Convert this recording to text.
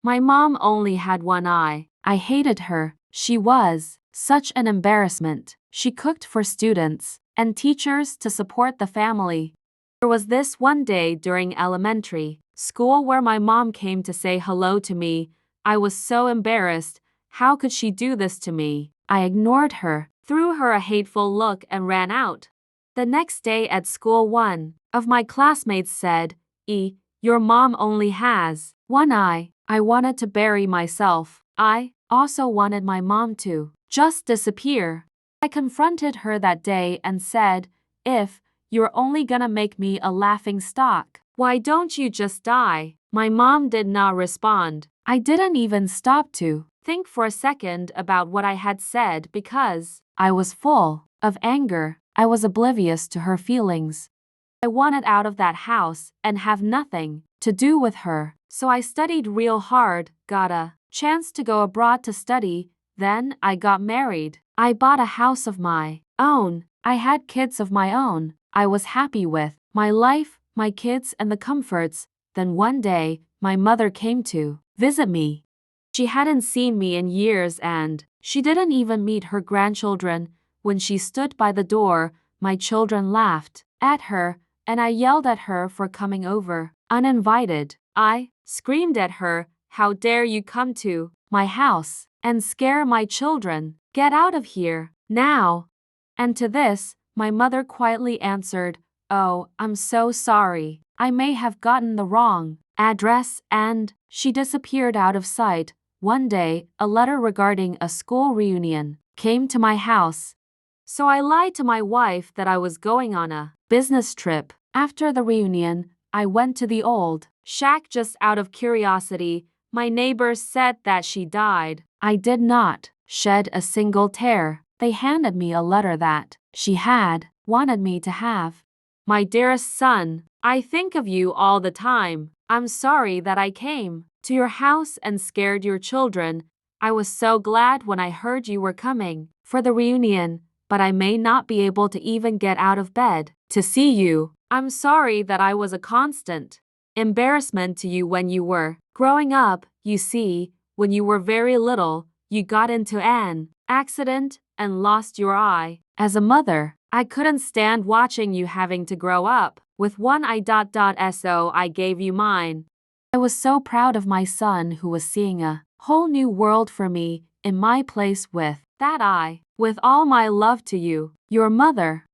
My mom only had one eye. I hated her. She was such an embarrassment. She cooked for students and teachers to support the family. There was this one day during elementary school where my mom came to say hello to me. I was so embarrassed. How could she do this to me? I ignored her, threw her a hateful look, and ran out. The next day at school, one of my classmates said, Your mom only has one eye." I wanted to bury myself. I also wanted my mom to just disappear. I confronted her that day and said, "If you're only gonna make me a laughing stock, why don't you just die?" My mom did not respond. I didn't even stop to think for a second about what I had said because I was full of anger. I was oblivious to her feelings. I wanted out of that house and have nothing to do with her. So I studied real hard, got a chance to go abroad to study, then I got married. I bought a house of my own. I had kids of my own. I was happy with my life, my kids, and the comforts. Then one day, my mother came to visit me. She hadn't seen me in years and she didn't even meet her grandchildren. When she stood by the door, my children laughed at her and I yelled at her for coming over uninvited. I screamed at her, "How dare you come to my house and scare my children? Get out of here now." And to this, my mother quietly answered, "Oh, I'm so sorry. I may have gotten the wrong address," and she disappeared out of sight. One day, a letter regarding a school reunion came to my house. So I lied to my wife that I was going on a business trip. After the reunion, I went to the old shack just out of curiosity. My neighbors said that she died. I did not shed a single tear. They handed me a letter that she had wanted me to have. "My dearest son, I think of you all the time. I'm sorry that I came to your house and scared your children. I was so glad when I heard you were coming for the reunion, but I may not be able to even get out of bed to see you. I'm sorry that I was a constant embarrassment to you when you were growing up. You see, when you were very little, you got into an accident and lost your eye. As a mother, I couldn't stand watching you having to grow up with one eye. So I gave you mine. I was so proud of my son who was seeing a whole new world for me in my place with that eye. With all my love to you, your mother."